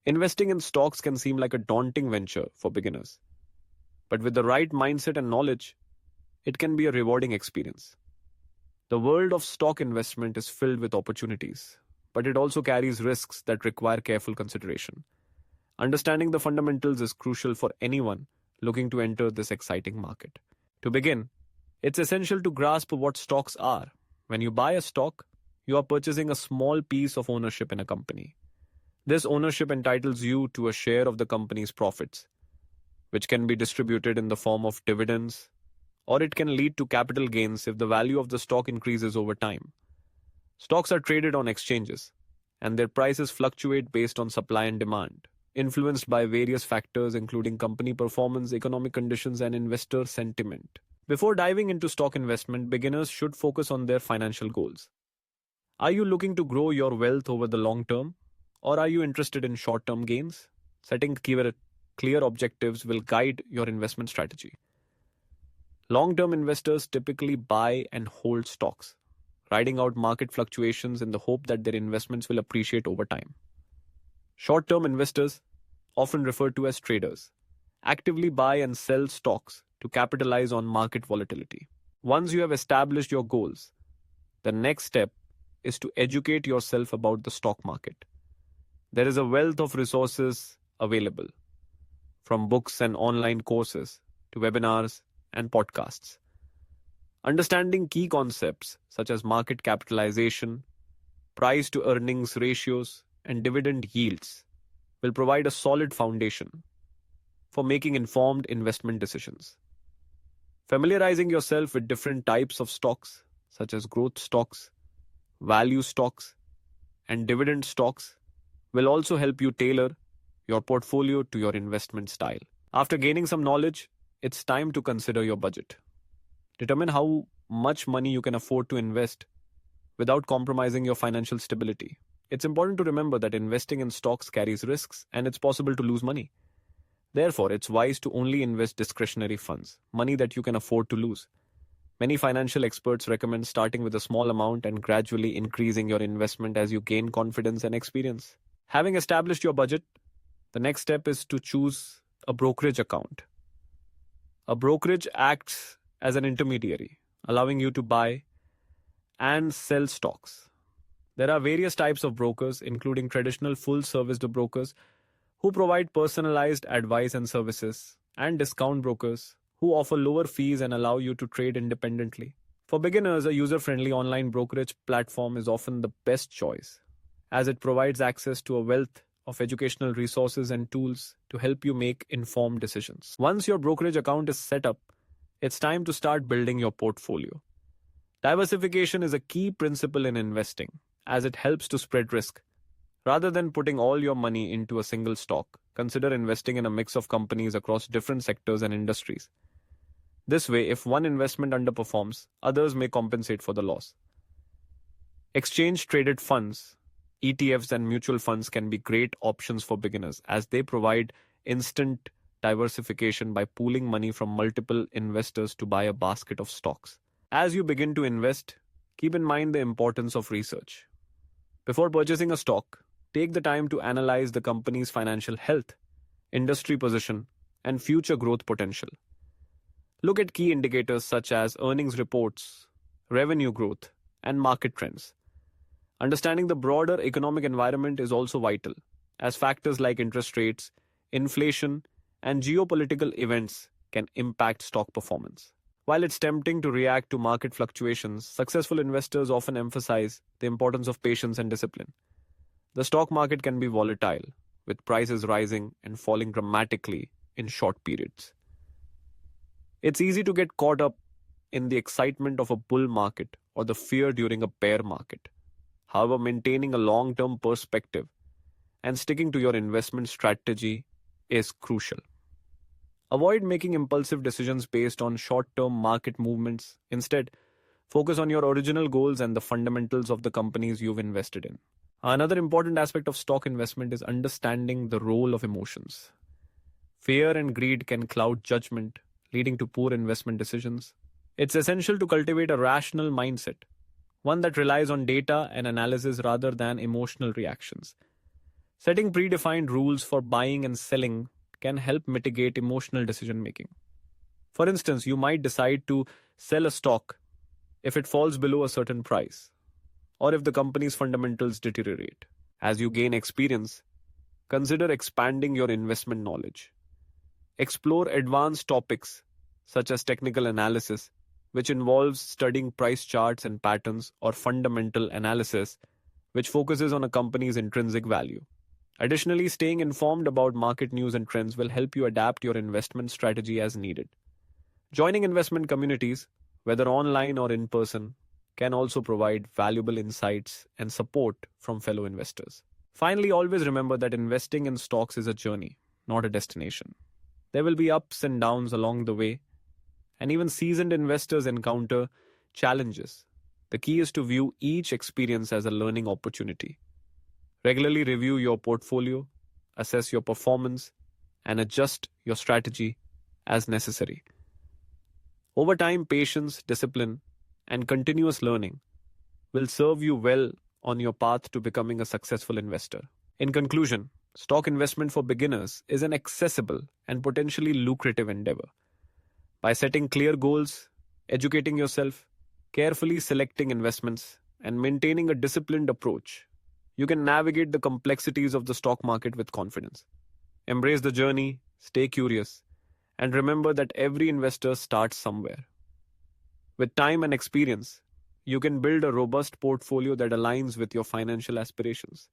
Investing in stocks can seem like a daunting venture for beginners, but with the right mindset and knowledge, it can be a rewarding experience. The world of stock investment is filled with opportunities, but it also carries risks that require careful consideration. Understanding the fundamentals is crucial for anyone looking to enter this exciting market. To begin, it's essential to grasp what stocks are. When you buy a stock, you are purchasing a small piece of ownership in a company. This ownership entitles you to a share of the company's profits, which can be distributed in the form of dividends, or it can lead to capital gains if the value of the stock increases over time. Stocks are traded on exchanges, and their prices fluctuate based on supply and demand, influenced by various factors including company performance, economic conditions, and investor sentiment. Before diving into stock investment, beginners should focus on their financial goals. Are you looking to grow your wealth over the long term, or are you interested in short term gains? Setting clear objectives will guide your investment strategy. Long term investors typically buy and hold stocks, riding out market fluctuations in the hope that their investments will appreciate over time. Short term investors, often referred to as traders, actively buy and sell stocks to capitalize on market volatility. Once you have established your goals, the next step is to educate yourself about the stock market. There is a wealth of resources available, from books and online courses to webinars and podcasts. Understanding key concepts such as market capitalization, price to earnings ratios, and dividend yields will provide a solid foundation for making informed investment decisions. Familiarizing yourself with different types of stocks, such as growth stocks, value stocks, and dividend stocks, will also help you tailor your portfolio to your investment style. After gaining some knowledge, it's time to consider your budget. Determine how much money you can afford to invest without compromising your financial stability. It's important to remember that investing in stocks carries risks and it's possible to lose money. Therefore, it's wise to only invest discretionary funds, money that you can afford to lose. Many financial experts recommend starting with a small amount and gradually increasing your investment as you gain confidence and experience. Having established your budget, the next step is to choose a brokerage account. A brokerage acts as an intermediary, allowing you to buy and sell stocks. There are various types of brokers, including traditional full-service brokers who provide personalized advice and services, and discount brokers who offer lower fees and allow you to trade independently. For beginners, a user-friendly online brokerage platform is often the best choice, as it provides access to a wealth of educational resources and tools to help you make informed decisions. Once your brokerage account is set up, it's time to start building your portfolio. Diversification is a key principle in investing, as it helps to spread risk. Rather than putting all your money into a single stock, consider investing in a mix of companies across different sectors and industries. This way, if one investment underperforms, others may compensate for the loss. Exchange-traded funds, ETFs, and mutual funds can be great options for beginners, as they provide instant diversification by pooling money from multiple investors to buy a basket of stocks. As you begin to invest, keep in mind the importance of research. Before purchasing a stock, take the time to analyze the company's financial health, industry position, and future growth potential. Look at key indicators such as earnings reports, revenue growth, and market trends. Understanding the broader economic environment is also vital, as factors like interest rates, inflation, and geopolitical events can impact stock performance. While it's tempting to react to market fluctuations, successful investors often emphasize the importance of patience and discipline. The stock market can be volatile, with prices rising and falling dramatically in short periods. It's easy to get caught up in the excitement of a bull market or the fear during a bear market. However, maintaining a long-term perspective and sticking to your investment strategy is crucial. Avoid making impulsive decisions based on short-term market movements. Instead, focus on your original goals and the fundamentals of the companies you've invested in. Another important aspect of stock investment is understanding the role of emotions. Fear and greed can cloud judgment, leading to poor investment decisions. It's essential to cultivate a rational mindset, one that relies on data and analysis rather than emotional reactions. Setting predefined rules for buying and selling can help mitigate emotional decision making. For instance, you might decide to sell a stock if it falls below a certain price, or if the company's fundamentals deteriorate. As you gain experience, consider expanding your investment knowledge. Explore advanced topics such as technical analysis, which involves studying price charts and patterns, or fundamental analysis, which focuses on a company's intrinsic value. Additionally, staying informed about market news and trends will help you adapt your investment strategy as needed. Joining investment communities, whether online or in person, can also provide valuable insights and support from fellow investors. Finally, always remember that investing in stocks is a journey, not a destination. There will be ups and downs along the way, and even seasoned investors encounter challenges. The key is to view each experience as a learning opportunity. Regularly review your portfolio, assess your performance, and adjust your strategy as necessary. Over time, patience, discipline, and continuous learning will serve you well on your path to becoming a successful investor. In conclusion, stock investment for beginners is an accessible and potentially lucrative endeavor. By setting clear goals, educating yourself, carefully selecting investments, and maintaining a disciplined approach, you can navigate the complexities of the stock market with confidence. Embrace the journey, stay curious, and remember that every investor starts somewhere. With time and experience, you can build a robust portfolio that aligns with your financial aspirations.